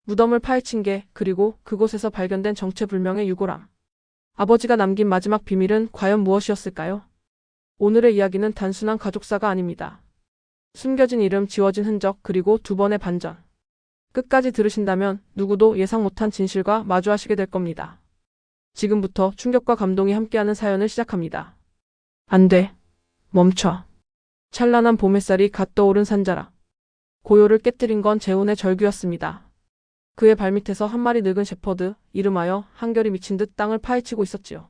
무덤을 파헤친 게, 그리고 그곳에서 발견된 정체불명의 유골함. 아버지가 남긴 마지막 비밀은 과연 무엇이었을까요? 오늘의 이야기는 단순한 가족사가 아닙니다. 숨겨진 이름, 지워진 흔적, 그리고 두 번의 반전. 끝까지 들으신다면 누구도 예상 못한 진실과 마주하시게 될 겁니다. 지금부터 충격과 감동이 함께하는 사연을 시작합니다. 안 돼. 멈춰. 찬란한 봄 햇살이 갓 떠오른 산자락. 고요를 깨뜨린 건 재훈의 절규였습니다. 그의 발밑에서 한 마리 늙은 shepherd, 이름하여 한결이 미친 듯 땅을 파헤치고 있었지요.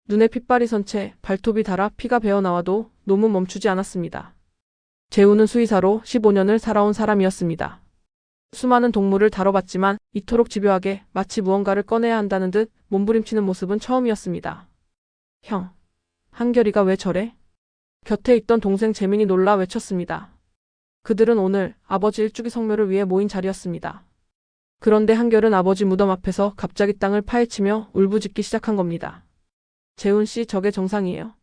눈에 핏발이 선 채 발톱이 닳아 피가 배어나와도 놈은 멈추지 않았습니다. 재훈은 수의사로 15년을 살아온 사람이었습니다. 수많은 동물을 다뤄봤지만 이토록 집요하게 마치 무언가를 꺼내야 한다는 듯 몸부림치는 모습은 처음이었습니다. 형, 한결이가 왜 저래? 곁에 있던 동생 재민이 놀라 외쳤습니다. 그들은 오늘 아버지 일주기 성묘를 위해 모인 자리였습니다. 그런데 한결은 아버지 무덤 앞에서 갑자기 땅을 파헤치며 울부짖기 시작한 겁니다. 재훈 씨, 저게 정상이에요?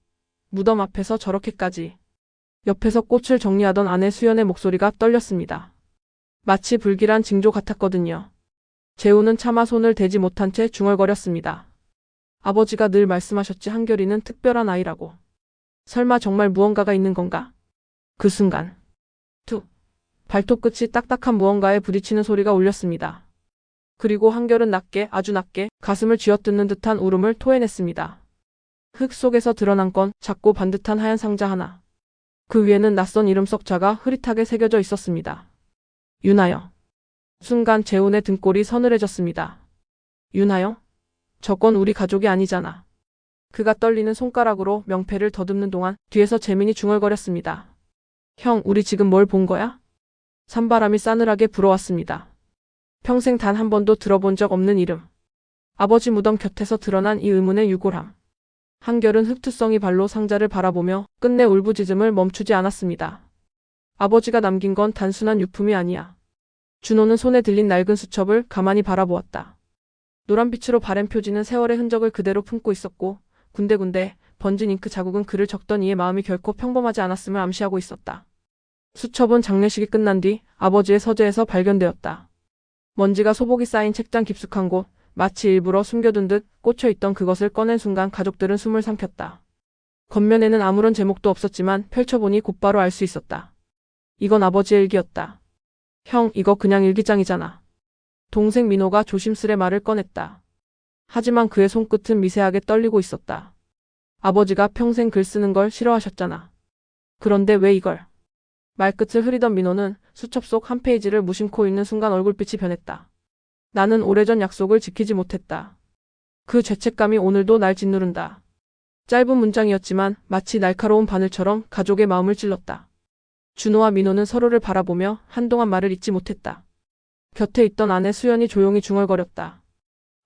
무덤 앞에서 저렇게까지. 옆에서 꽃을 정리하던 아내 수연의 목소리가 떨렸습니다. 마치 불길한 징조 같았거든요. 재훈은 차마 손을 대지 못한 채 중얼거렸습니다. 아버지가 늘 말씀하셨지, 한결이는 특별한 아이라고. 설마 정말 무언가가 있는 건가? 그 순간 툭, 발톱 끝이 딱딱한 무언가에 부딪히는 소리가 울렸습니다. 그리고 한결은 낮게, 아주 낮게 가슴을 쥐어뜯는 듯한 울음을 토해냈습니다. 흙 속에서 드러난 건 작고 반듯한 하얀 상자 하나. 그 위에는 낯선 이름 석자가 흐릿하게 새겨져 있었습니다. 윤하영. 순간 재훈의 등골이 서늘해졌습니다. 윤하영? 저건 우리 가족이 아니잖아. 그가 떨리는 손가락으로 명패를 더듬는 동안 뒤에서 재민이 중얼거렸습니다. 형, 우리 지금 뭘 본 거야? 산바람이 싸늘하게 불어왔습니다. 평생 단 한 번도 들어본 적 없는 이름. 아버지 무덤 곁에서 드러난 이 의문의 유골함. 한결은 흑투성이 발로 상자를 바라보며 끝내 울부짖음을 멈추지 않았습니다. 아버지가 남긴 건 단순한 유품이 아니야. 준호는 손에 들린 낡은 수첩을 가만히 바라보았다. 노란빛으로 바랜 표지는 세월의 흔적을 그대로 품고 있었고 군데군데 번진 잉크 자국은 글을 적던 이의 마음이 결코 평범하지 않았음을 암시하고 있었다. 수첩은 장례식이 끝난 뒤 아버지의 서재에서 발견되었다. 먼지가 소복이 쌓인 책장 깊숙한 곳, 마치 일부러 숨겨둔 듯 꽂혀있던 그것을 꺼낸 순간 가족들은 숨을 삼켰다. 겉면에는 아무런 제목도 없었지만 펼쳐보니 곧바로 알 수 있었다. 이건 아버지의 일기였다. 형, 이거 그냥 일기장이잖아. 동생 민호가 조심스레 말을 꺼냈다. 하지만 그의 손끝은 미세하게 떨리고 있었다. 아버지가 평생 글 쓰는 걸 싫어하셨잖아. 그런데 왜 이걸? 말끝을 흐리던 민호는 수첩 속 한 페이지를 무심코 읽는 순간 얼굴빛이 변했다. 나는 오래전 약속을 지키지 못했다. 그 죄책감이 오늘도 날 짓누른다. 짧은 문장이었지만 마치 날카로운 바늘처럼 가족의 마음을 찔렀다. 준호와 민호는 서로를 바라보며 한동안 말을 잇지 못했다. 곁에 있던 아내 수연이 조용히 중얼거렸다.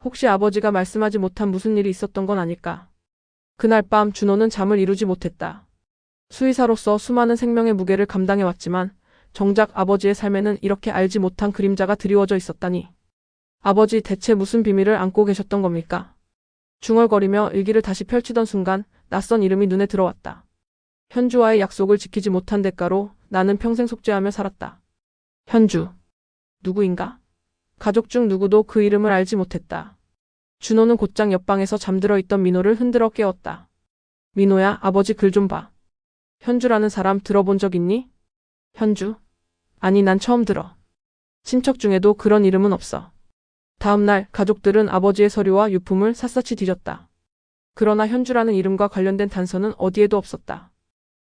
혹시 아버지가 말씀하지 못한 무슨 일이 있었던 건 아닐까? 그날 밤 준호는 잠을 이루지 못했다. 수의사로서 수많은 생명의 무게를 감당해왔지만 정작 아버지의 삶에는 이렇게 알지 못한 그림자가 드리워져 있었다니. 아버지, 대체 무슨 비밀을 안고 계셨던 겁니까? 중얼거리며 일기를 다시 펼치던 순간 낯선 이름이 눈에 들어왔다. 현주와의 약속을 지키지 못한 대가로 나는 평생 속죄하며 살았다. 현주. 누구인가? 가족 중 누구도 그 이름을 알지 못했다. 준호는 곧장 옆방에서 잠들어 있던 민호를 흔들어 깨웠다. 민호야, 아버지 글 좀 봐. 현주라는 사람 들어본 적 있니? 현주? 아니, 난 처음 들어. 친척 중에도 그런 이름은 없어. 다음 날 가족들은 아버지의 서류와 유품을 샅샅이 뒤졌다. 그러나 현주라는 이름과 관련된 단서는 어디에도 없었다.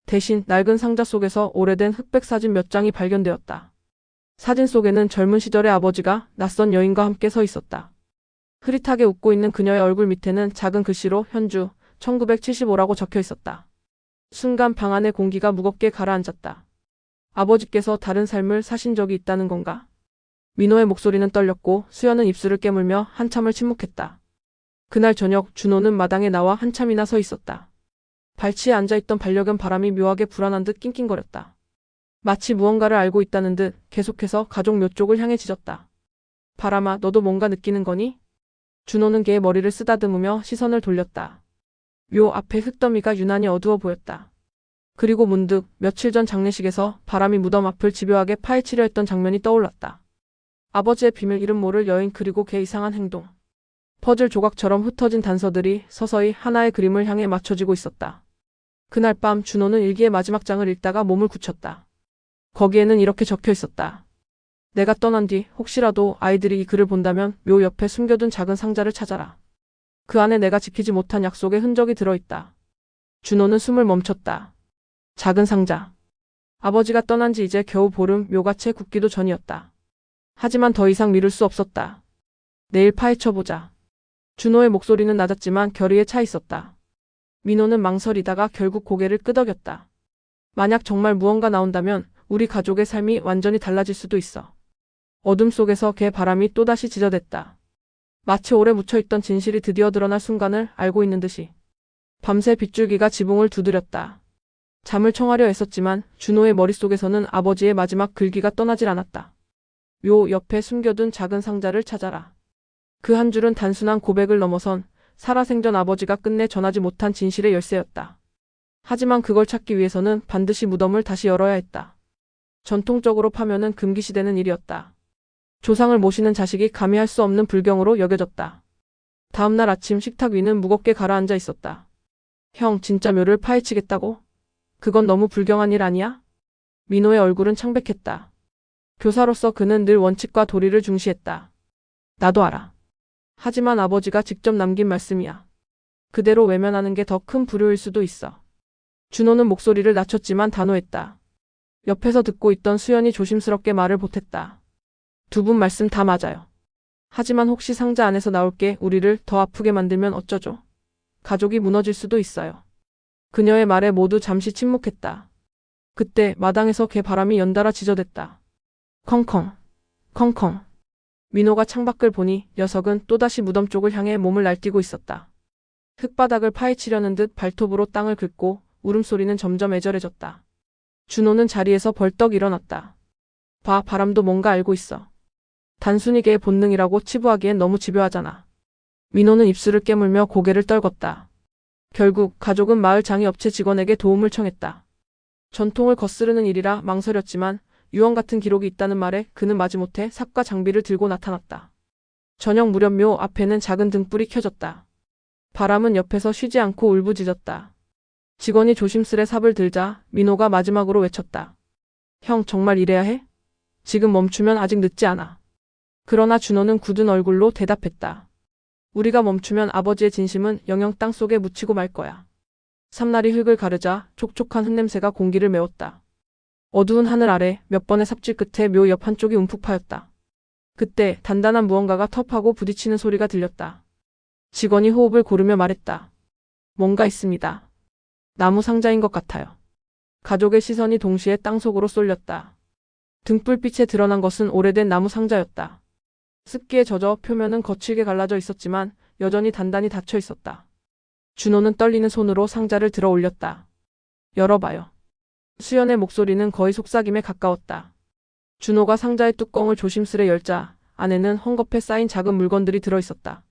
대신 낡은 상자 속에서 오래된 흑백 사진 몇 장이 발견되었다. 사진 속에는 젊은 시절의 아버지가 낯선 여인과 함께 서 있었다. 흐릿하게 웃고 있는 그녀의 얼굴 밑에는 작은 글씨로 현주, 1975라고 적혀 있었다. 순간 방 안의 공기가 무겁게 가라앉았다. 아버지께서 다른 삶을 사신 적이 있다는 건가? 민호의 목소리는 떨렸고 수연은 입술을 깨물며 한참을 침묵했다. 그날 저녁 준호는 마당에 나와 한참이나 서 있었다. 발치에 앉아있던 반려견 바람이 묘하게 불안한 듯 낑낑거렸다. 마치 무언가를 알고 있다는 듯 계속해서 가족 묘 쪽을 향해 짖었다. 바람아, 너도 뭔가 느끼는 거니? 준호는 개의 머리를 쓰다듬으며 시선을 돌렸다. 묘 앞에 흙더미가 유난히 어두워 보였다. 그리고 문득 며칠 전 장례식에서 바람이 무덤 앞을 집요하게 파헤치려 했던 장면이 떠올랐다. 아버지의 비밀 이름 모를 여인 그리고 걔 이상한 행동. 퍼즐 조각처럼 흩어진 단서들이 서서히 하나의 그림을 향해 맞춰지고 있었다. 그날 밤 준호는 일기의 마지막 장을 읽다가 몸을 굳혔다. 거기에는 이렇게 적혀 있었다. 내가 떠난 뒤 혹시라도 아이들이 이 글을 본다면 묘 옆에 숨겨둔 작은 상자를 찾아라. 그 안에 내가 지키지 못한 약속의 흔적이 들어있다. 준호는 숨을 멈췄다. 작은 상자. 아버지가 떠난 지 이제 겨우 보름, 묘가 채 굳기도 전이었다. 하지만 더 이상 미룰 수 없었다. 내일 파헤쳐보자. 준호의 목소리는 낮았지만 결의에 차 있었다. 민호는 망설이다가 결국 고개를 끄덕였다. 만약 정말 무언가 나온다면 우리 가족의 삶이 완전히 달라질 수도 있어. 어둠 속에서 개 바람이 또다시 짖어댔다. 마치 오래 묻혀있던 진실이 드디어 드러날 순간을 알고 있는 듯이. 밤새 빗줄기가 지붕을 두드렸다. 잠을 청하려 애썼지만 준호의 머릿속에서는 아버지의 마지막 글귀가 떠나질 않았다. 묘 옆에 숨겨둔 작은 상자를 찾아라. 그 한 줄은 단순한 고백을 넘어선 살아생전 아버지가 끝내 전하지 못한 진실의 열쇠였다. 하지만 그걸 찾기 위해서는 반드시 무덤을 다시 열어야 했다. 전통적으로 파면은 금기시되는 일이었다. 조상을 모시는 자식이 감히 할 수 없는 불경으로 여겨졌다. 다음날 아침 식탁 위는 무겁게 가라앉아 있었다. 형, 진짜 묘를 파헤치겠다고? 그건 너무 불경한 일 아니야? 민호의 얼굴은 창백했다. 교사로서 그는 늘 원칙과 도리를 중시했다. 나도 알아. 하지만 아버지가 직접 남긴 말씀이야. 그대로 외면하는 게 더 큰 불효일 수도 있어. 준호는 목소리를 낮췄지만 단호했다. 옆에서 듣고 있던 수연이 조심스럽게 말을 보탰다. 두 분 말씀 다 맞아요. 하지만 혹시 상자 안에서 나올 게 우리를 더 아프게 만들면 어쩌죠? 가족이 무너질 수도 있어요. 그녀의 말에 모두 잠시 침묵했다. 그때 마당에서 개 바람이 연달아 짖어댔다. 컹컹, 컹컹. 민호가 창밖을 보니 녀석은 또다시 무덤 쪽을 향해 몸을 날뛰고 있었다. 흙바닥을 파헤치려는 듯 발톱으로 땅을 긁고 울음소리는 점점 애절해졌다. 준호는 자리에서 벌떡 일어났다. 봐, 바람도 뭔가 알고 있어. 단순히 개의 본능이라고 치부하기엔 너무 집요하잖아. 민호는 입술을 깨물며 고개를 떨궜다. 결국 가족은 마을 장의업체 직원에게 도움을 청했다. 전통을 거스르는 일이라 망설였지만 유언 같은 기록이 있다는 말에 그는 마지못해 삽과 장비를 들고 나타났다. 저녁 무렵 묘 앞에는 작은 등불이 켜졌다. 바람은 옆에서 쉬지 않고 울부짖었다. 직원이 조심스레 삽을 들자 민호가 마지막으로 외쳤다. 형, 정말 이래야 해? 지금 멈추면 아직 늦지 않아. 그러나 준호는 굳은 얼굴로 대답했다. 우리가 멈추면 아버지의 진심은 영영 땅속에 묻히고 말 거야. 삼날이 흙을 가르자 촉촉한 흙냄새가 공기를 메웠다. 어두운 하늘 아래 몇 번의 삽질 끝에 묘 옆 한쪽이 움푹 파였다. 그때 단단한 무언가가 텁하고 부딪히는 소리가 들렸다. 직원이 호흡을 고르며 말했다. 뭔가 있습니다. 나무 상자인 것 같아요. 가족의 시선이 동시에 땅속으로 쏠렸다. 등불빛에 드러난 것은 오래된 나무 상자였다. 습기에 젖어 표면은 거칠게 갈라져 있었지만 여전히 단단히 닫혀 있었다. 준호는 떨리는 손으로 상자를 들어 올렸다. 열어봐요. 수연의 목소리는 거의 속삭임에 가까웠다. 준호가 상자의 뚜껑을 조심스레 열자 안에는 헝겊에 쌓인 작은 물건들이 들어있었다.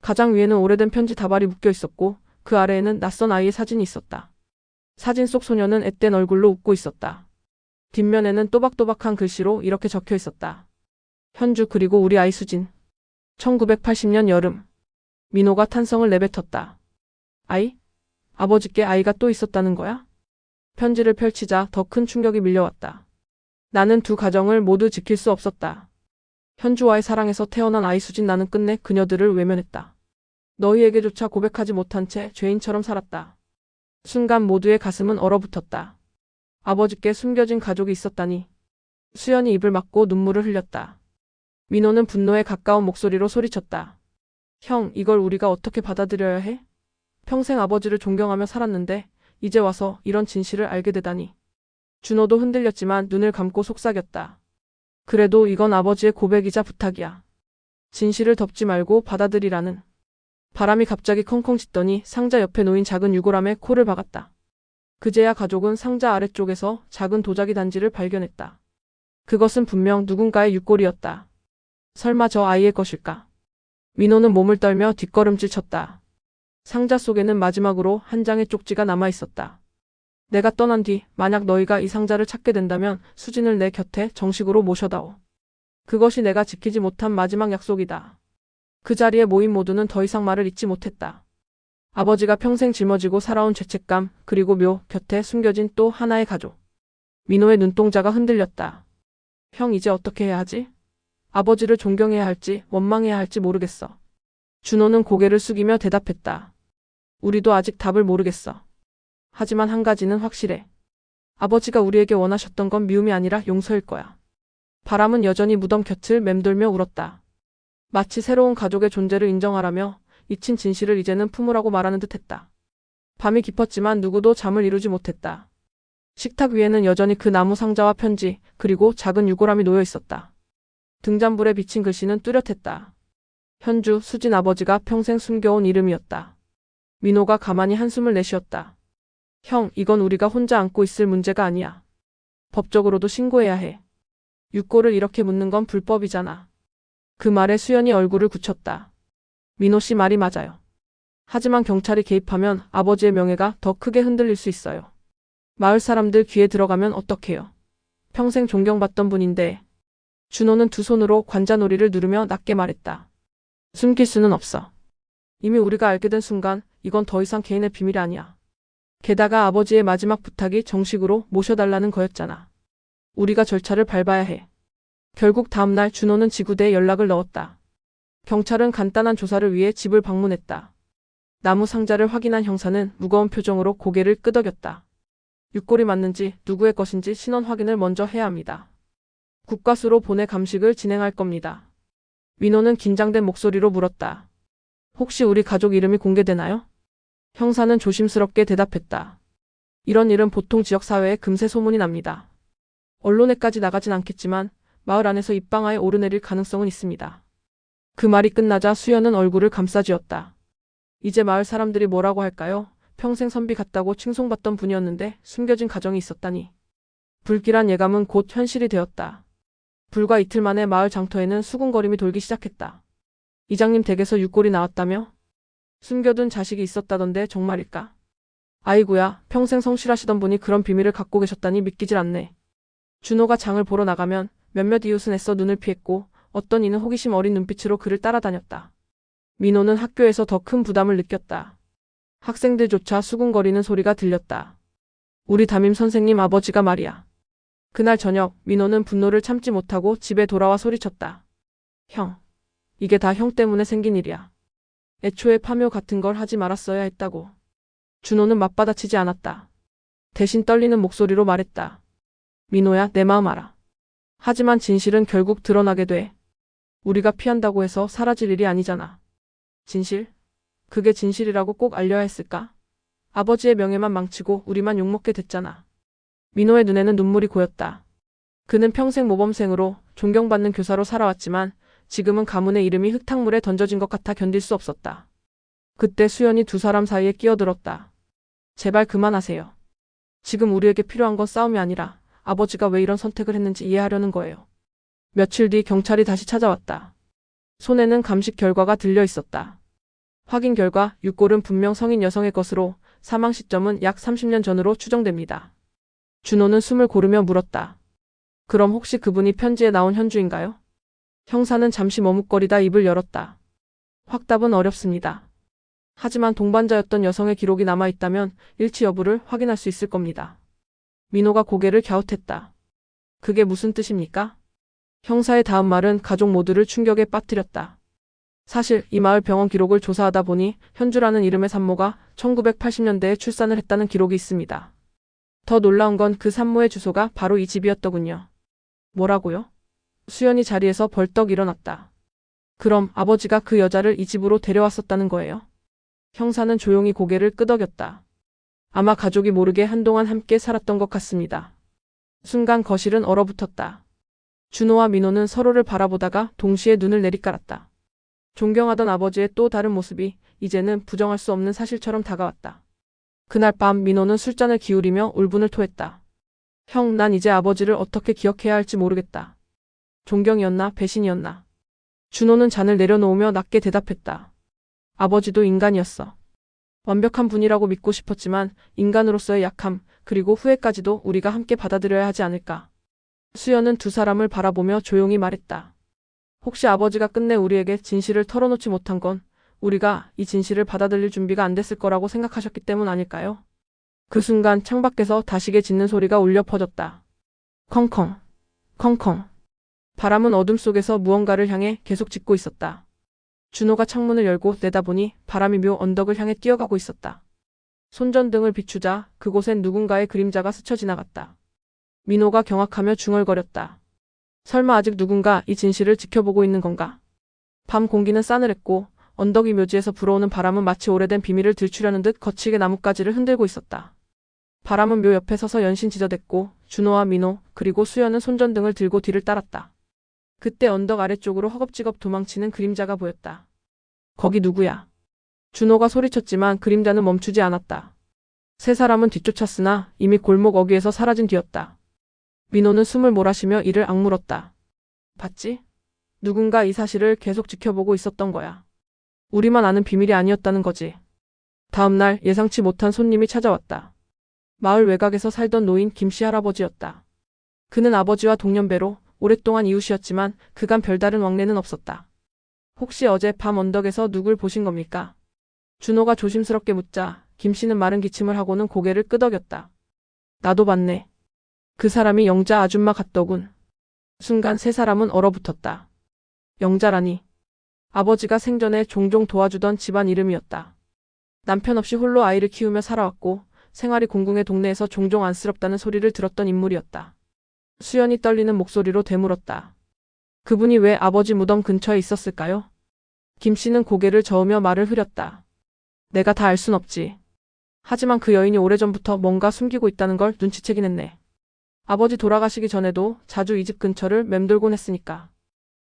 가장 위에는 오래된 편지 다발이 묶여 있었고 그 아래에는 낯선 아이의 사진이 있었다. 사진 속 소녀는 앳된 얼굴로 웃고 있었다. 뒷면에는 또박또박한 글씨로 이렇게 적혀 있었다. 현주 그리고 우리 아이 수진. 1980년 여름. 민호가 탄성을 내뱉었다. 아이? 아버지께 아이가 또 있었다는 거야? 편지를 펼치자 더 큰 충격이 밀려왔다. 나는 두 가정을 모두 지킬 수 없었다. 현주와의 사랑에서 태어난 아이 수진, 나는 끝내 그녀들을 외면했다. 너희에게조차 고백하지 못한 채 죄인처럼 살았다. 순간 모두의 가슴은 얼어붙었다. 아버지께 숨겨진 가족이 있었다니. 수연이 입을 막고 눈물을 흘렸다. 민호는 분노에 가까운 목소리로 소리쳤다. 형, 이걸 우리가 어떻게 받아들여야 해? 평생 아버지를 존경하며 살았는데 이제 와서 이런 진실을 알게 되다니. 준호도 흔들렸지만 눈을 감고 속삭였다. 그래도 이건 아버지의 고백이자 부탁이야. 진실을 덮지 말고 받아들이라는. 바람이 갑자기 컹컹 짖더니 상자 옆에 놓인 작은 유골함에 코를 박았다. 그제야 가족은 상자 아래쪽에서 작은 도자기 단지를 발견했다. 그것은 분명 누군가의 육골이었다. 설마 저 아이의 것일까? 민호는 몸을 떨며 뒷걸음질 쳤다. 상자 속에는 마지막으로 한 장의 쪽지가 남아 있었다. 내가 떠난 뒤 만약 너희가 이 상자를 찾게 된다면 수진을 내 곁에 정식으로 모셔다오. 그것이 내가 지키지 못한 마지막 약속이다. 그 자리에 모인 모두는 더 이상 말을 잇지 못했다. 아버지가 평생 짊어지고 살아온 죄책감, 그리고 묘 곁에 숨겨진 또 하나의 가족. 민호의 눈동자가 흔들렸다. 형, 이제 어떻게 해야 하지? 아버지를 존경해야 할지 원망해야 할지 모르겠어. 준호는 고개를 숙이며 대답했다. 우리도 아직 답을 모르겠어. 하지만 한 가지는 확실해. 아버지가 우리에게 원하셨던 건 미움이 아니라 용서일 거야. 바람은 여전히 무덤 곁을 맴돌며 울었다. 마치 새로운 가족의 존재를 인정하라며 잊힌 진실을 이제는 품으라고 말하는 듯했다. 밤이 깊었지만 누구도 잠을 이루지 못했다. 식탁 위에는 여전히 그 나무 상자와 편지, 그리고 작은 유골함이 놓여 있었다. 등잔불에 비친 글씨는 뚜렷했다. 현주, 수진 아버지가 평생 숨겨온 이름이었다. 민호가 가만히 한숨을 내쉬었다. 형, 이건 우리가 혼자 안고 있을 문제가 아니야. 법적으로도 신고해야 해. 육골을 이렇게 묻는 건 불법이잖아. 그 말에 수연이 얼굴을 굳혔다. 민호 씨 말이 맞아요. 하지만 경찰이 개입하면 아버지의 명예가 더 크게 흔들릴 수 있어요. 마을 사람들 귀에 들어가면 어떡해요. 평생 존경받던 분인데. 준호는 두 손으로 관자놀이를 누르며 낮게 말했다. 숨길 수는 없어. 이미 우리가 알게 된 순간 이건 더 이상 개인의 비밀이 아니야. 게다가 아버지의 마지막 부탁이 정식으로 모셔달라는 거였잖아. 우리가 절차를 밟아야 해. 결국 다음날 준호는 지구대에 연락을 넣었다. 경찰은 간단한 조사를 위해 집을 방문했다. 나무 상자를 확인한 형사는 무거운 표정으로 고개를 끄덕였다. 육골이 맞는지 누구의 것인지 신원 확인을 먼저 해야 합니다. 국과수로 보내 감식을 진행할 겁니다. 민호는 긴장된 목소리로 물었다. 혹시 우리 가족 이름이 공개되나요? 형사는 조심스럽게 대답했다. 이런 일은 보통 지역사회에 금세 소문이 납니다. 언론에까지 나가진 않겠지만 마을 안에서 입방아에 오르내릴 가능성은 있습니다. 그 말이 끝나자 수연은 얼굴을 감싸쥐었다. 이제 마을 사람들이 뭐라고 할까요? 평생 선비 같다고 칭송받던 분이었는데 숨겨진 가정이 있었다니. 불길한 예감은 곧 현실이 되었다. 불과 이틀 만에 마을 장터에는 수군거림이 돌기 시작했다. 이장님 댁에서 육골이 나왔다며? 숨겨둔 자식이 있었다던데 정말일까? 아이고야, 평생 성실하시던 분이 그런 비밀을 갖고 계셨다니 믿기질 않네. 준호가 장을 보러 나가면 몇몇 이웃은 애써 눈을 피했고 어떤 이는 호기심 어린 눈빛으로 그를 따라다녔다. 민호는 학교에서 더 큰 부담을 느꼈다. 학생들조차 수군거리는 소리가 들렸다. 우리 담임 선생님 아버지가 말이야. 그날 저녁 민호는 분노를 참지 못하고 집에 돌아와 소리쳤다. 형, 이게 다 형 때문에 생긴 일이야. 애초에 파묘 같은 걸 하지 말았어야 했다고. 준호는 맞받아치지 않았다. 대신 떨리는 목소리로 말했다. 민호야, 내 마음 알아. 하지만 진실은 결국 드러나게 돼. 우리가 피한다고 해서 사라질 일이 아니잖아. 진실? 그게 진실이라고 꼭 알려야 했을까? 아버지의 명예만 망치고 우리만 욕먹게 됐잖아. 민호의 눈에는 눈물이 고였다. 그는 평생 모범생으로 존경받는 교사로 살아왔지만 지금은 가문의 이름이 흙탕물에 던져진 것 같아 견딜 수 없었다. 그때 수연이 두 사람 사이에 끼어들었다. 제발 그만하세요. 지금 우리에게 필요한 건 싸움이 아니라 아버지가 왜 이런 선택을 했는지 이해하려는 거예요. 며칠 뒤 경찰이 다시 찾아왔다. 손에는 감식 결과가 들려 있었다. 확인 결과 육골은 분명 성인 여성의 것으로 사망 시점은 약 30년 전으로 추정됩니다. 준호는 숨을 고르며 물었다. 그럼 혹시 그분이 편지에 나온 현주인가요? 형사는 잠시 머뭇거리다 입을 열었다. 확답은 어렵습니다. 하지만 동반자였던 여성의 기록이 남아있다면 일치 여부를 확인할 수 있을 겁니다. 민호가 고개를 갸웃했다. 그게 무슨 뜻입니까? 형사의 다음 말은 가족 모두를 충격에 빠뜨렸다. 사실 이 마을 병원 기록을 조사하다 보니 현주라는 이름의 산모가 1980년대에 출산을 했다는 기록이 있습니다. 더 놀라운 건 그 산모의 주소가 바로 이 집이었더군요. 뭐라고요? 수연이 자리에서 벌떡 일어났다. 그럼 아버지가 그 여자를 이 집으로 데려왔었다는 거예요? 형사는 조용히 고개를 끄덕였다. 아마 가족이 모르게 한동안 함께 살았던 것 같습니다. 순간 거실은 얼어붙었다. 준호와 민호는 서로를 바라보다가 동시에 눈을 내리깔았다. 존경하던 아버지의 또 다른 모습이 이제는 부정할 수 없는 사실처럼 다가왔다. 그날 밤 민호는 술잔을 기울이며 울분을 토했다. 형, 난 이제 아버지를 어떻게 기억해야 할지 모르겠다. 존경이었나 배신이었나. 준호는 잔을 내려놓으며 낮게 대답했다. 아버지도 인간이었어. 완벽한 분이라고 믿고 싶었지만 인간으로서의 약함, 그리고 후회까지도 우리가 함께 받아들여야 하지 않을까. 수연은 두 사람을 바라보며 조용히 말했다. 혹시 아버지가 끝내 우리에게 진실을 털어놓지 못한 건 우리가 이 진실을 받아들일 준비가 안 됐을 거라고 생각하셨기 때문 아닐까요? 그 순간 창밖에서 다시게 짖는 소리가 울려 퍼졌다. 컹컹, 컹컹. 바람은 어둠 속에서 무언가를 향해 계속 짖고 있었다. 준호가 창문을 열고 내다보니 바람이 묘 언덕을 향해 뛰어가고 있었다. 손전등을 비추자 그곳엔 누군가의 그림자가 스쳐 지나갔다. 민호가 경악하며 중얼거렸다. 설마 아직 누군가 이 진실을 지켜보고 있는 건가? 밤 공기는 싸늘했고 언덕 위 묘지에서 불어오는 바람은 마치 오래된 비밀을 들추려는 듯 거칠게 나뭇가지를 흔들고 있었다. 바람은 묘 옆에 서서 연신 지저댔고 준호와 민호 그리고 수연은 손전등을 들고 뒤를 따랐다. 그때 언덕 아래쪽으로 허겁지겁 도망치는 그림자가 보였다. 거기 누구야? 준호가 소리쳤지만 그림자는 멈추지 않았다. 세 사람은 뒤쫓았으나 이미 골목 어귀에서 사라진 뒤였다. 민호는 숨을 몰아쉬며 이를 악물었다. 봤지? 누군가 이 사실을 계속 지켜보고 있었던 거야. 우리만 아는 비밀이 아니었다는 거지. 다음 날 예상치 못한 손님이 찾아왔다. 마을 외곽에서 살던 노인 김씨 할아버지였다. 그는 아버지와 동년배로 오랫동안 이웃이었지만 그간 별다른 왕래는 없었다. 혹시 어제 밤 언덕에서 누굴 보신 겁니까? 준호가 조심스럽게 묻자 김씨는 마른 기침을 하고는 고개를 끄덕였다. 나도 봤네. 그 사람이 영자 아줌마 같더군. 순간 세 사람은 얼어붙었다. 영자라니. 아버지가 생전에 종종 도와주던 집안 이름이었다. 남편 없이 홀로 아이를 키우며 살아왔고 생활이 공궁의 동네에서 종종 안쓰럽다는 소리를 들었던 인물이었다. 수연이 떨리는 목소리로 되물었다. 그분이 왜 아버지 무덤 근처에 있었을까요? 김씨는 고개를 저으며 말을 흐렸다. 내가 다 알 순 없지. 하지만 그 여인이 오래전부터 뭔가 숨기고 있다는 걸 눈치채긴 했네. 아버지 돌아가시기 전에도 자주 이 집 근처를 맴돌곤 했으니까.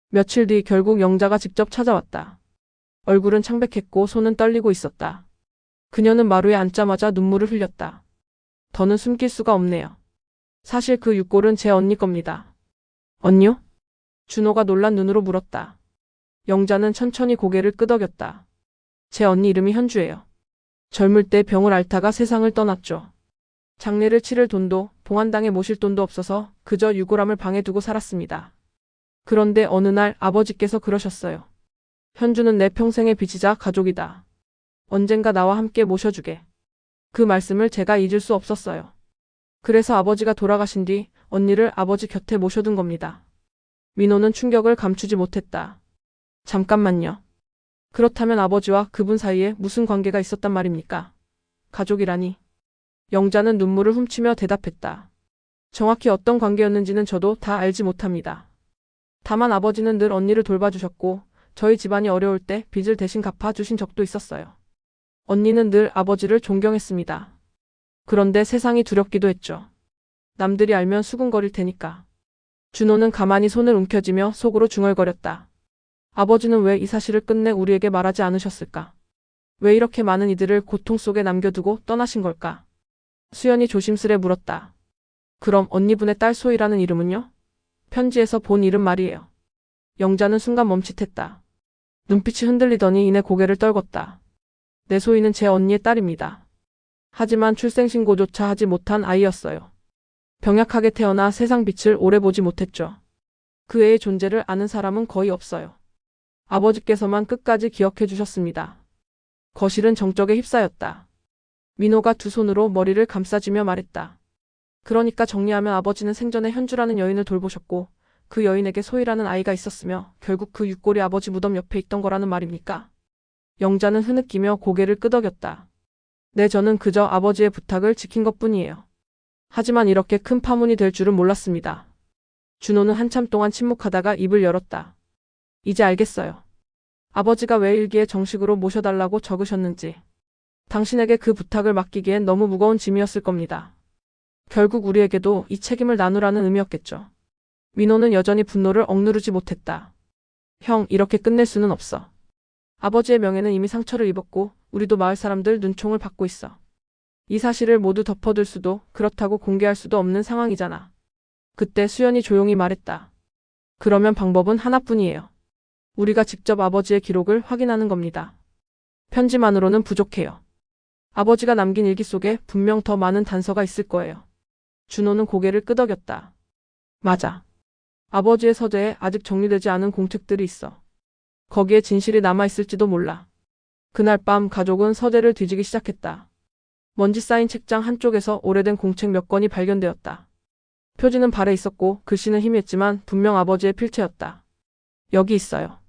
며칠 뒤 결국 영자가 직접 찾아왔다. 얼굴은 창백했고 손은 떨리고 있었다. 그녀는 마루에 앉자마자 눈물을 흘렸다. 더는 숨길 수가 없네요. 사실 그 육골은 제 언니 겁니다. 언니요? 준호가 놀란 눈으로 물었다. 영자는 천천히 고개를 끄덕였다. 제 언니 이름이 현주예요. 젊을 때 병을 앓다가 세상을 떠났죠. 장례를 치를 돈도 봉안당에 모실 돈도 없어서 그저 유골함을 방에 두고 살았습니다. 그런데 어느 날 아버지께서 그러셨어요. 현주는 내 평생의 빚이자 가족이다. 언젠가 나와 함께 모셔주게. 그 말씀을 제가 잊을 수 없었어요. 그래서 아버지가 돌아가신 뒤 언니를 아버지 곁에 모셔둔 겁니다. 민호는 충격을 감추지 못했다. 잠깐만요. 그렇다면 아버지와 그분 사이에 무슨 관계가 있었단 말입니까? 가족이라니. 영자는 눈물을 훔치며 대답했다. 정확히 어떤 관계였는지는 저도 다 알지 못합니다. 다만 아버지는 늘 언니를 돌봐주셨고 저희 집안이 어려울 때 빚을 대신 갚아주신 적도 있었어요. 언니는 늘 아버지를 존경했습니다. 그런데 세상이 두렵기도 했죠. 남들이 알면 수군거릴 테니까. 준호는 가만히 손을 움켜쥐며 속으로 중얼거렸다. 아버지는 왜 이 사실을 끝내 우리에게 말하지 않으셨을까? 왜 이렇게 많은 이들을 고통 속에 남겨두고 떠나신 걸까? 수연이 조심스레 물었다. 그럼 언니분의 딸 소희라는 이름은요? 편지에서 본 이름 말이에요. 영자는 순간 멈칫했다. 눈빛이 흔들리더니 이내 고개를 떨궜다. 내 소희는 제 언니의 딸입니다. 하지만 출생신고조차 하지 못한 아이였어요. 병약하게 태어나 세상 빛을 오래 보지 못했죠. 그 애의 존재를 아는 사람은 거의 없어요. 아버지께서만 끝까지 기억해 주셨습니다. 거실은 정적에 휩싸였다. 민호가 두 손으로 머리를 감싸주며 말했다. 그러니까 정리하면 아버지는 생전에 현주라는 여인을 돌보셨고 그 여인에게 소희라는 아이가 있었으며 결국 그 육골이 아버지 무덤 옆에 있던 거라는 말입니까? 영자는 흐느끼며 고개를 끄덕였다. 네, 저는 그저 아버지의 부탁을 지킨 것뿐이에요. 하지만 이렇게 큰 파문이 될 줄은 몰랐습니다. 준호는 한참 동안 침묵하다가 입을 열었다. 이제 알겠어요. 아버지가 왜 일기에 정식으로 모셔달라고 적으셨는지. 당신에게 그 부탁을 맡기기엔 너무 무거운 짐이었을 겁니다. 결국 우리에게도 이 책임을 나누라는 의미였겠죠. 민호는 여전히 분노를 억누르지 못했다. 형, 이렇게 끝낼 수는 없어. 아버지의 명예는 이미 상처를 입었고 우리도 마을 사람들 눈총을 받고 있어. 이 사실을 모두 덮어둘 수도 그렇다고 공개할 수도 없는 상황이잖아. 그때 수연이 조용히 말했다. 그러면 방법은 하나뿐이에요. 우리가 직접 아버지의 기록을 확인하는 겁니다. 편지만으로는 부족해요. 아버지가 남긴 일기 속에 분명 더 많은 단서가 있을 거예요. 준호는 고개를 끄덕였다. 맞아. 아버지의 서재에 아직 정리되지 않은 공책들이 있어. 거기에 진실이 남아있을지도 몰라. 그날 밤 가족은 서재를 뒤지기 시작했다. 먼지 쌓인 책장 한쪽에서 오래된 공책 몇 권이 발견되었다. 표지는 발에 있었고 글씨는 희미했지만 분명 아버지의 필체였다. 여기 있어요.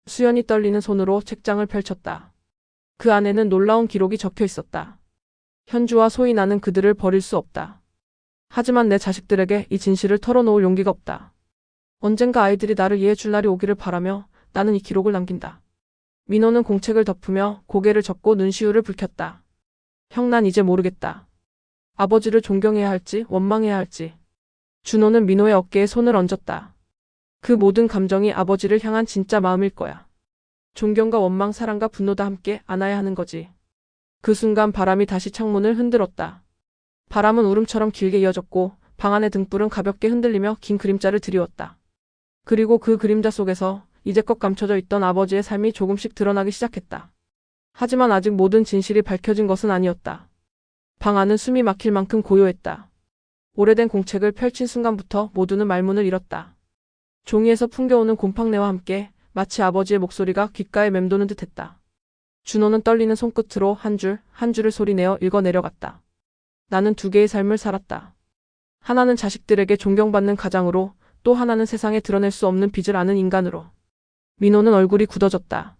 수연이 떨리는 손으로 책장을 펼쳤다. 그 안에는 놀라운 기록이 적혀 있었다. 현주와 소희, 나는 그들을 버릴 수 없다. 하지만 내 자식들에게 이 진실을 털어놓을 용기가 없다. 언젠가 아이들이 나를 이해해줄 날이 오기를 바라며 나는 이 기록을 남긴다. 민호는 공책을 덮으며 고개를 젓고 눈시울을 붉혔다. 형, 난 이제 모르겠다. 아버지를 존경해야 할지 원망해야 할지. 준호는 민호의 어깨에 손을 얹었다. 그 모든 감정이 아버지를 향한 진짜 마음일 거야. 존경과 원망, 사랑과 분노 다 함께 안아야 하는 거지. 그 순간 바람이 다시 창문을 흔들었다. 바람은 울음처럼 길게 이어졌고 방 안의 등불은 가볍게 흔들리며 긴 그림자를 드리웠다. 그리고 그 그림자 속에서 이제껏 감춰져 있던 아버지의 삶이 조금씩 드러나기 시작했다. 하지만 아직 모든 진실이 밝혀진 것은 아니었다. 방 안은 숨이 막힐 만큼 고요했다. 오래된 공책을 펼친 순간부터 모두는 말문을 잃었다. 종이에서 풍겨오는 곰팡내와 함께 마치 아버지의 목소리가 귓가에 맴도는 듯했다. 준호는 떨리는 손끝으로 한 줄 한 줄을 소리내어 읽어내려갔다. 나는 두 개의 삶을 살았다. 하나는 자식들에게 존경받는 가장으로, 또 하나는 세상에 드러낼 수 없는 빚을 아는 인간으로. 민호는 얼굴이 굳어졌다.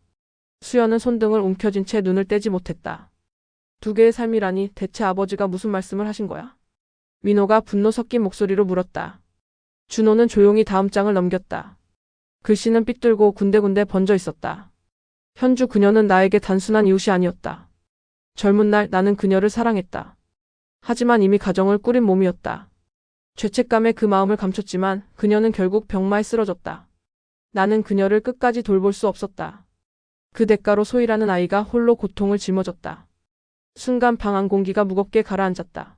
수연은 손등을 움켜쥔 채 눈을 떼지 못했다. 두 개의 삶이라니, 대체 아버지가 무슨 말씀을 하신 거야? 민호가 분노 섞인 목소리로 물었다. 준호는 조용히 다음 장을 넘겼다. 글씨는 삐뚤고 군데군데 번져 있었다. 현주, 그녀는 나에게 단순한 이웃이 아니었다. 젊은 날 나는 그녀를 사랑했다. 하지만 이미 가정을 꾸린 몸이었다. 죄책감에 그 마음을 감췄지만 그녀는 결국 병마에 쓰러졌다. 나는 그녀를 끝까지 돌볼 수 없었다. 그 대가로 소희라는 아이가 홀로 고통을 짊어졌다. 순간 방 안 공기가 무겁게 가라앉았다.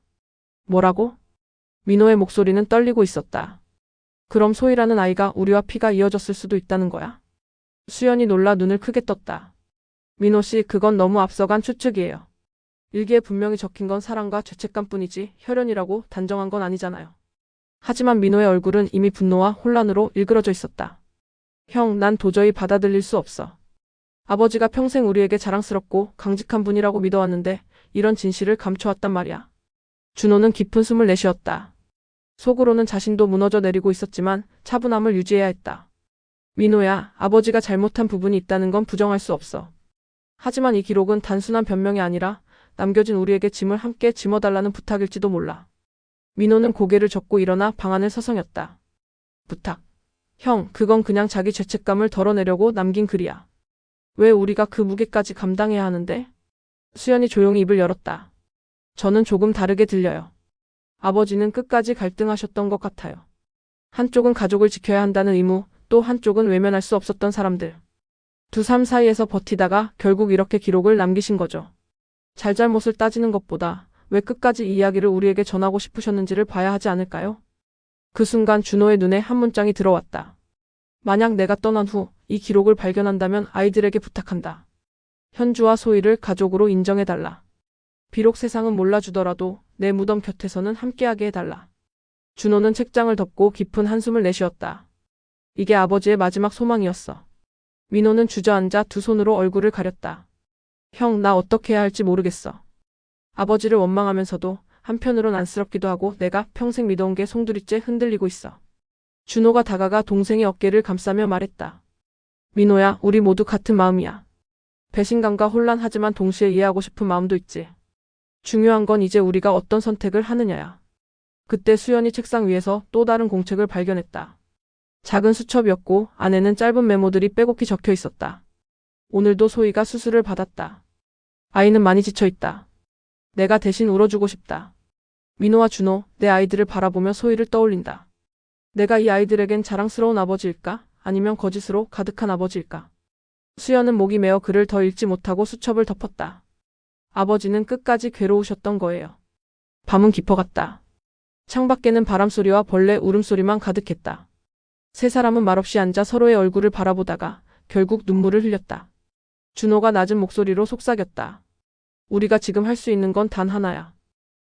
뭐라고? 민호의 목소리는 떨리고 있었다. 그럼 소희라는 아이가 우리와 피가 이어졌을 수도 있다는 거야? 수연이 놀라 눈을 크게 떴다. 민호 씨, 그건 너무 앞서간 추측이에요. 일기에 분명히 적힌 건 사랑과 죄책감뿐이지 혈연이라고 단정한 건 아니잖아요. 하지만 민호의 얼굴은 이미 분노와 혼란으로 일그러져 있었다. 형, 난 도저히 받아들일 수 없어. 아버지가 평생 우리에게 자랑스럽고 강직한 분이라고 믿어왔는데 이런 진실을 감춰왔단 말이야. 준호는 깊은 숨을 내쉬었다. 속으로는 자신도 무너져 내리고 있었지만 차분함을 유지해야 했다. 민호야, 아버지가 잘못한 부분이 있다는 건 부정할 수 없어. 하지만 이 기록은 단순한 변명이 아니라 남겨진 우리에게 짐을 함께 짊어달라는 부탁일지도 몰라. 민호는 고개를 젓고 일어나 방 안을 서성였다. 부탁. 형, 그건 그냥 자기 죄책감을 덜어내려고 남긴 글이야. 왜 우리가 그 무게까지 감당해야 하는데? 수연이 조용히 입을 열었다. 저는 조금 다르게 들려요. 아버지는 끝까지 갈등하셨던 것 같아요. 한쪽은 가족을 지켜야 한다는 의무, 또 한쪽은 외면할 수 없었던 사람들. 두 삶 사이에서 버티다가 결국 이렇게 기록을 남기신 거죠. 잘잘못을 따지는 것보다 왜 끝까지 이 이야기를 우리에게 전하고 싶으셨는지를 봐야 하지 않을까요? 그 순간 준호의 눈에 한 문장이 들어왔다. 만약 내가 떠난 후 이 기록을 발견한다면 아이들에게 부탁한다. 현주와 소희를 가족으로 인정해달라. 비록 세상은 몰라주더라도 내 무덤 곁에서는 함께하게 해달라. 준호는 책장을 덮고 깊은 한숨을 내쉬었다. 이게 아버지의 마지막 소망이었어. 민호는 주저앉아 두 손으로 얼굴을 가렸다. 형, 나 어떻게 해야 할지 모르겠어. 아버지를 원망하면서도 한편으론 안쓰럽기도 하고 내가 평생 믿어온 게 송두리째 흔들리고 있어. 준호가 다가가 동생의 어깨를 감싸며 말했다. 민호야, 우리 모두 같은 마음이야. 배신감과 혼란하지만 동시에 이해하고 싶은 마음도 있지. 중요한 건 이제 우리가 어떤 선택을 하느냐야. 그때 수연이 책상 위에서 또 다른 공책을 발견했다. 작은 수첩이었고 안에는 짧은 메모들이 빼곡히 적혀 있었다. 오늘도 소희가 수술을 받았다. 아이는 많이 지쳐있다. 내가 대신 울어주고 싶다. 민호와 준호, 내 아이들을 바라보며 소희를 떠올린다. 내가 이 아이들에겐 자랑스러운 아버지일까? 아니면 거짓으로 가득한 아버지일까? 수연은 목이 메어 글을 더 읽지 못하고 수첩을 덮었다. 아버지는 끝까지 괴로우셨던 거예요. 밤은 깊어갔다. 창밖에는 바람소리와 벌레 울음소리만 가득했다. 세 사람은 말없이 앉아 서로의 얼굴을 바라보다가 결국 눈물을 흘렸다. 준호가 낮은 목소리로 속삭였다. 우리가 지금 할 수 있는 건 단 하나야.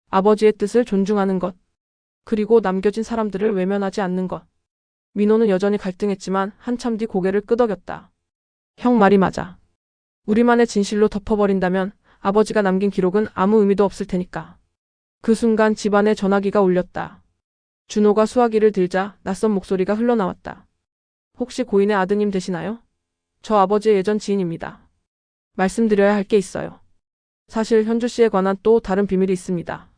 아버지의 뜻을 존중하는 것. 그리고 남겨진 사람들을 외면하지 않는 것. 민호는 여전히 갈등했지만 한참 뒤 고개를 끄덕였다. 형 말이 맞아. 우리만의 진실로 덮어버린다면 아버지가 남긴 기록은 아무 의미도 없을 테니까. 그 순간 집안에 전화기가 울렸다. 준호가 수화기를 들자 낯선 목소리가 흘러나왔다. 혹시 고인의 아드님 되시나요? 저 아버지의 예전 지인입니다. 말씀드려야 할 게 있어요. 사실 현주 씨에 관한 또 다른 비밀이 있습니다.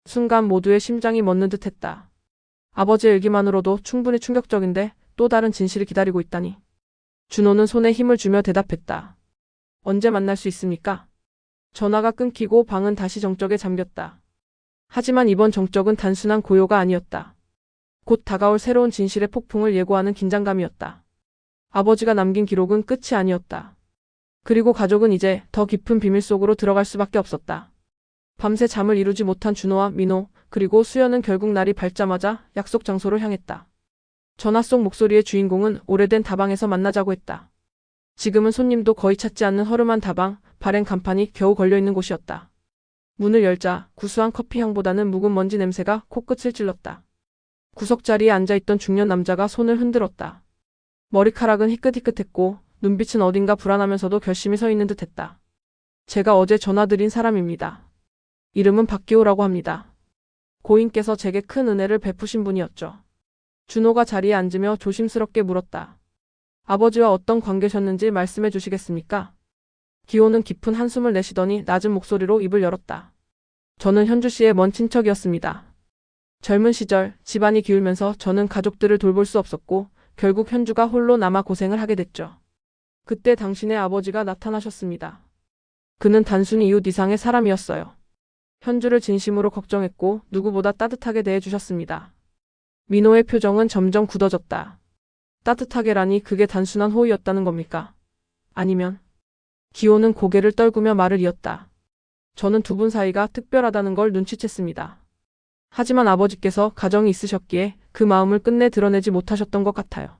순간 모두의 심장이 멎는 듯 했다. 아버지의 일기만으로도 충분히 충격적인데 또 다른 진실이 기다리고 있다니. 준호는 손에 힘을 주며 대답했다. 언제 만날 수 있습니까? 전화가 끊기고 방은 다시 정적에 잠겼다. 하지만 이번 정적은 단순한 고요가 아니었다. 곧 다가올 새로운 진실의 폭풍을 예고하는 긴장감이었다. 아버지가 남긴 기록은 끝이 아니었다. 그리고 가족은 이제 더 깊은 비밀 속으로 들어갈 수밖에 없었다. 밤새 잠을 이루지 못한 준호와 민호, 그리고 수연은 결국 날이 밝자마자 약속 장소로 향했다. 전화 속 목소리의 주인공은 오래된 다방에서 만나자고 했다. 지금은 손님도 거의 찾지 않는 허름한 다방, 발행 간판이 겨우 걸려있는 곳이었다. 문을 열자 구수한 커피 향보다는 묵은 먼지 냄새가 코끝을 찔렀다. 구석자리에 앉아있던 중년 남자가 손을 흔들었다. 머리카락은 희끗희끗했고 눈빛은 어딘가 불안하면서도 결심이 서 있는 듯했다. 제가 어제 전화드린 사람입니다. 이름은 박기호라고 합니다. 고인께서 제게 큰 은혜를 베푸신 분이었죠. 준호가 자리에 앉으며 조심스럽게 물었다. 아버지와 어떤 관계셨는지 말씀해 주시겠습니까? 기호는 깊은 한숨을 내쉬더니 낮은 목소리로 입을 열었다. 저는 현주 씨의 먼 친척이었습니다. 젊은 시절 집안이 기울면서 저는 가족들을 돌볼 수 없었고 결국 현주가 홀로 남아 고생을 하게 됐죠. 그때 당신의 아버지가 나타나셨습니다. 그는 단순히 이웃 이상의 사람이었어요. 현주를 진심으로 걱정했고 누구보다 따뜻하게 대해주셨습니다. 민호의 표정은 점점 굳어졌다. 따뜻하게라니 그게 단순한 호의였다는 겁니까? 아니면? 기호는 고개를 떨구며 말을 이었다. 저는 두 분 사이가 특별하다는 걸 눈치챘습니다. 하지만 아버지께서 가정이 있으셨기에 그 마음을 끝내 드러내지 못하셨던 것 같아요.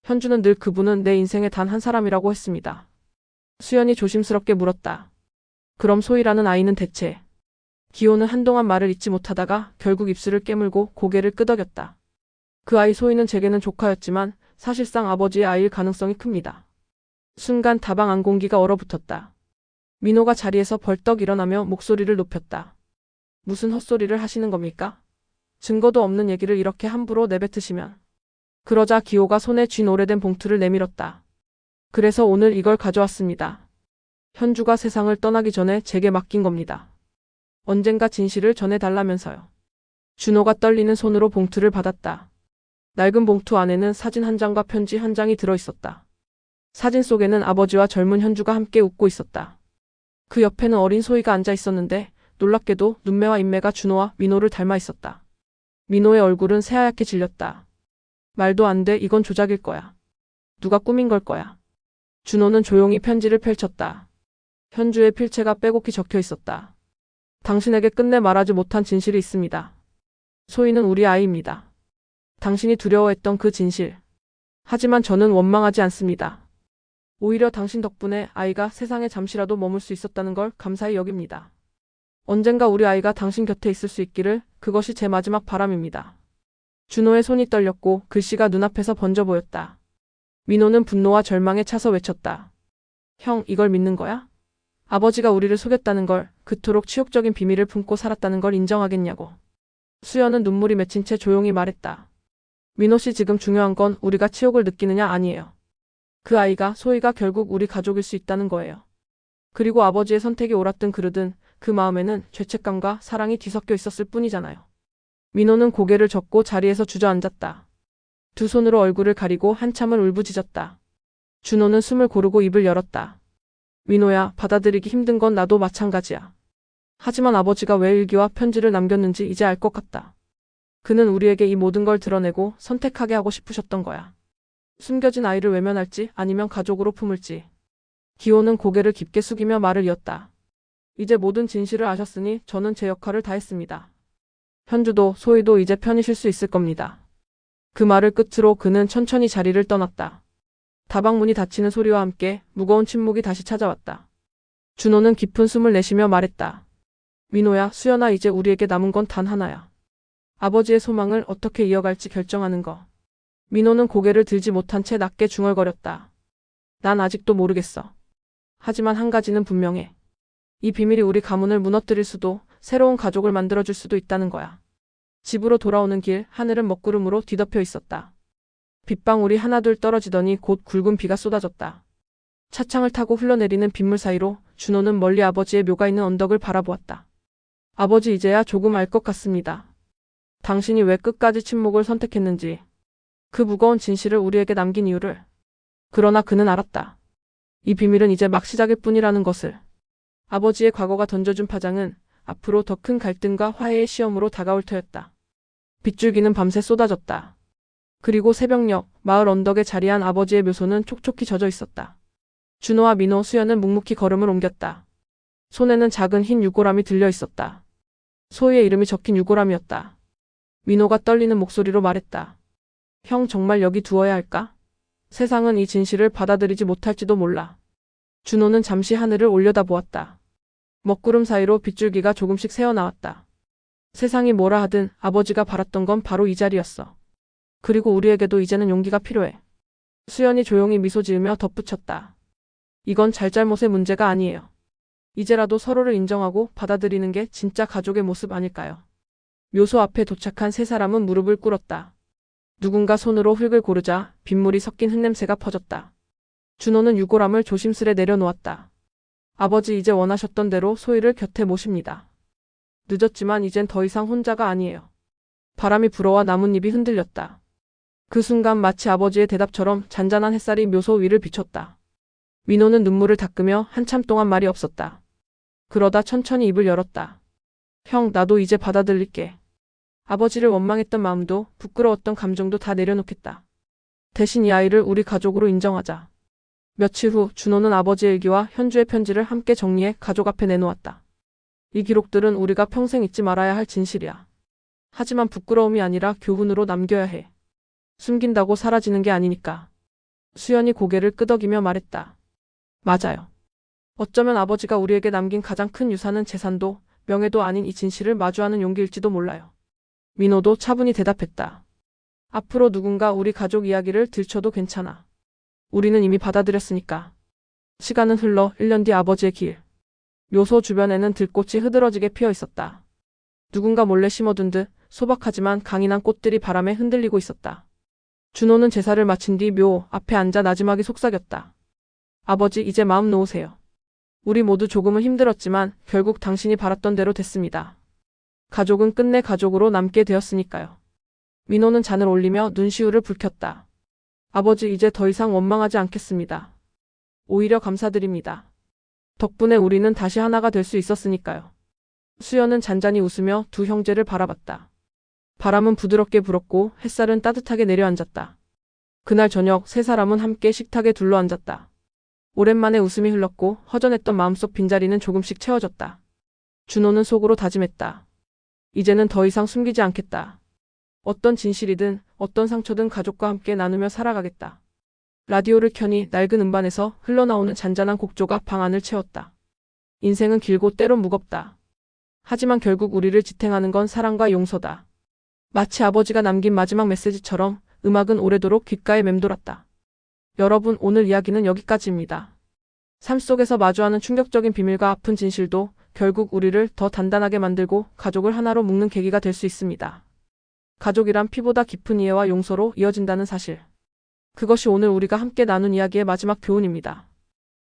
현주는 늘 그분은 내 인생의 단 한 사람이라고 했습니다. 수연이 조심스럽게 물었다. 그럼 소희라는 아이는 대체? 기호는 한동안 말을 잇지 못하다가 결국 입술을 깨물고 고개를 끄덕였다. 그 아이 소희는 제게는 조카였지만 사실상 아버지의 아이일 가능성이 큽니다. 순간 다방 안 공기가 얼어붙었다. 민호가 자리에서 벌떡 일어나며 목소리를 높였다. 무슨 헛소리를 하시는 겁니까? 증거도 없는 얘기를 이렇게 함부로 내뱉으시면. 그러자 기호가 손에 쥔 오래된 봉투를 내밀었다. 그래서 오늘 이걸 가져왔습니다. 현주가 세상을 떠나기 전에 제게 맡긴 겁니다. 언젠가 진실을 전해달라면서요. 준호가 떨리는 손으로 봉투를 받았다. 낡은 봉투 안에는 사진 한 장과 편지 한 장이 들어있었다. 사진 속에는 아버지와 젊은 현주가 함께 웃고 있었다. 그 옆에는 어린 소희가 앉아 있었는데 놀랍게도 눈매와 인매가 준호와 민호를 닮아 있었다. 민호의 얼굴은 새하얗게 질렸다. 말도 안 돼, 이건 조작일 거야. 누가 꾸민 걸 거야. 준호는 조용히 편지를 펼쳤다. 현주의 필체가 빼곡히 적혀 있었다. 당신에게 끝내 말하지 못한 진실이 있습니다. 소희는 우리 아이입니다. 당신이 두려워했던 그 진실. 하지만 저는 원망하지 않습니다. 오히려 당신 덕분에 아이가 세상에 잠시라도 머물 수 있었다는 걸 감사히 여깁니다. 언젠가 우리 아이가 당신 곁에 있을 수 있기를 그것이 제 마지막 바람입니다. 준호의 손이 떨렸고 글씨가 눈앞에서 번져 보였다. 민호는 분노와 절망에 차서 외쳤다. 형, 이걸 믿는 거야? 아버지가 우리를 속였다는 걸, 그토록 치욕적인 비밀을 품고 살았다는 걸 인정하겠냐고. 수연은 눈물이 맺힌 채 조용히 말했다. 민호 씨, 지금 중요한 건 우리가 치욕을 느끼느냐 아니에요. 그 아이가, 소희가 결국 우리 가족일 수 있다는 거예요. 그리고 아버지의 선택이 옳았든 그르든 그 마음에는 죄책감과 사랑이 뒤섞여 있었을 뿐이잖아요. 민호는 고개를 젓고 자리에서 주저앉았다. 두 손으로 얼굴을 가리고 한참을 울부짖었다. 준호는 숨을 고르고 입을 열었다. 민호야, 받아들이기 힘든 건 나도 마찬가지야. 하지만 아버지가 왜 일기와 편지를 남겼는지 이제 알 것 같다. 그는 우리에게 이 모든 걸 드러내고 선택하게 하고 싶으셨던 거야. 숨겨진 아이를 외면할지 아니면 가족으로 품을지. 기호는 고개를 깊게 숙이며 말을 이었다. 이제 모든 진실을 아셨으니 저는 제 역할을 다했습니다. 현주도 소희도 이제 편히 쉴 수 있을 겁니다. 그 말을 끝으로 그는 천천히 자리를 떠났다. 다방문이 닫히는 소리와 함께 무거운 침묵이 다시 찾아왔다. 준호는 깊은 숨을 내쉬며 말했다. 민호야, 수연아, 이제 우리에게 남은 건 단 하나야. 아버지의 소망을 어떻게 이어갈지 결정하는 거. 민호는 고개를 들지 못한 채 낮게 중얼거렸다. 난 아직도 모르겠어. 하지만 한 가지는 분명해. 이 비밀이 우리 가문을 무너뜨릴 수도, 새로운 가족을 만들어줄 수도 있다는 거야. 집으로 돌아오는 길, 하늘은 먹구름으로 뒤덮여 있었다. 빗방울이 하나둘 떨어지더니 곧 굵은 비가 쏟아졌다. 차창을 타고 흘러내리는 빗물 사이로 준호는 멀리 아버지의 묘가 있는 언덕을 바라보았다. 아버지, 이제야 조금 알 것 같습니다. 당신이 왜 끝까지 침묵을 선택했는지, 그 무거운 진실을 우리에게 남긴 이유를. 그러나 그는 알았다. 이 비밀은 이제 막 시작일 뿐이라는 것을. 아버지의 과거가 던져준 파장은 앞으로 더 큰 갈등과 화해의 시험으로 다가올 터였다. 빗줄기는 밤새 쏟아졌다. 그리고 새벽녘, 마을 언덕에 자리한 아버지의 묘소는 촉촉히 젖어 있었다. 준호와 민호, 수연은 묵묵히 걸음을 옮겼다. 손에는 작은 흰 유골함이 들려 있었다. 소희의 이름이 적힌 유골함이었다. 민호가 떨리는 목소리로 말했다. 형, 정말 여기 두어야 할까? 세상은 이 진실을 받아들이지 못할지도 몰라. 준호는 잠시 하늘을 올려다보았다. 먹구름 사이로 빗줄기가 조금씩 새어나왔다. 세상이 뭐라 하든 아버지가 바랐던 건 바로 이 자리였어. 그리고 우리에게도 이제는 용기가 필요해. 수연이 조용히 미소 지으며 덧붙였다. 이건 잘잘못의 문제가 아니에요. 이제라도 서로를 인정하고 받아들이는 게 진짜 가족의 모습 아닐까요? 묘소 앞에 도착한 세 사람은 무릎을 꿇었다. 누군가 손으로 흙을 고르자 빗물이 섞인 흙냄새가 퍼졌다. 준호는 유골함을 조심스레 내려놓았다. 아버지, 이제 원하셨던 대로 소희를 곁에 모십니다. 늦었지만 이젠 더 이상 혼자가 아니에요. 바람이 불어와 나뭇잎이 흔들렸다. 그 순간 마치 아버지의 대답처럼 잔잔한 햇살이 묘소 위를 비췄다. 민호는 눈물을 닦으며 한참 동안 말이 없었다. 그러다 천천히 입을 열었다. 형, 나도 이제 받아들일게. 아버지를 원망했던 마음도 부끄러웠던 감정도 다 내려놓겠다. 대신 이 아이를 우리 가족으로 인정하자. 며칠 후 준호는 아버지의 일기와 현주의 편지를 함께 정리해 가족 앞에 내놓았다. 이 기록들은 우리가 평생 잊지 말아야 할 진실이야. 하지만 부끄러움이 아니라 교훈으로 남겨야 해. 숨긴다고 사라지는 게 아니니까. 수연이 고개를 끄덕이며 말했다. 맞아요. 어쩌면 아버지가 우리에게 남긴 가장 큰 유산은 재산도 명예도 아닌 이 진실을 마주하는 용기일지도 몰라요. 민호도 차분히 대답했다. 앞으로 누군가 우리 가족 이야기를 들춰도 괜찮아. 우리는 이미 받아들였으니까. 시간은 흘러 1년 뒤 아버지의 길. 묘소 주변에는 들꽃이 흐드러지게 피어 있었다. 누군가 몰래 심어둔 듯 소박하지만 강인한 꽃들이 바람에 흔들리고 있었다. 준호는 제사를 마친 뒤 묘 앞에 앉아 나지막이 속삭였다. 아버지, 이제 마음 놓으세요. 우리 모두 조금은 힘들었지만 결국 당신이 바랐던 대로 됐습니다. 가족은 끝내 가족으로 남게 되었으니까요. 민호는 잔을 올리며 눈시울을 붉혔다. 아버지, 이제 더 이상 원망하지 않겠습니다. 오히려 감사드립니다. 덕분에 우리는 다시 하나가 될 수 있었으니까요. 수연은 잔잔히 웃으며 두 형제를 바라봤다. 바람은 부드럽게 불었고 햇살은 따뜻하게 내려앉았다. 그날 저녁 세 사람은 함께 식탁에 둘러앉았다. 오랜만에 웃음이 흘렀고 허전했던 마음속 빈자리는 조금씩 채워졌다. 준호는 속으로 다짐했다. 이제는 더 이상 숨기지 않겠다. 어떤 진실이든 어떤 상처든 가족과 함께 나누며 살아가겠다. 라디오를 켜니 낡은 음반에서 흘러나오는 잔잔한 곡조가 방 안을 채웠다. 인생은 길고 때론 무겁다. 하지만 결국 우리를 지탱하는 건 사랑과 용서다. 마치 아버지가 남긴 마지막 메시지처럼 음악은 오래도록 귓가에 맴돌았다. 여러분, 오늘 이야기는 여기까지입니다. 삶 속에서 마주하는 충격적인 비밀과 아픈 진실도 결국 우리를 더 단단하게 만들고 가족을 하나로 묶는 계기가 될 수 있습니다. 가족이란 피보다 깊은 이해와 용서로 이어진다는 사실. 그것이 오늘 우리가 함께 나눈 이야기의 마지막 교훈입니다.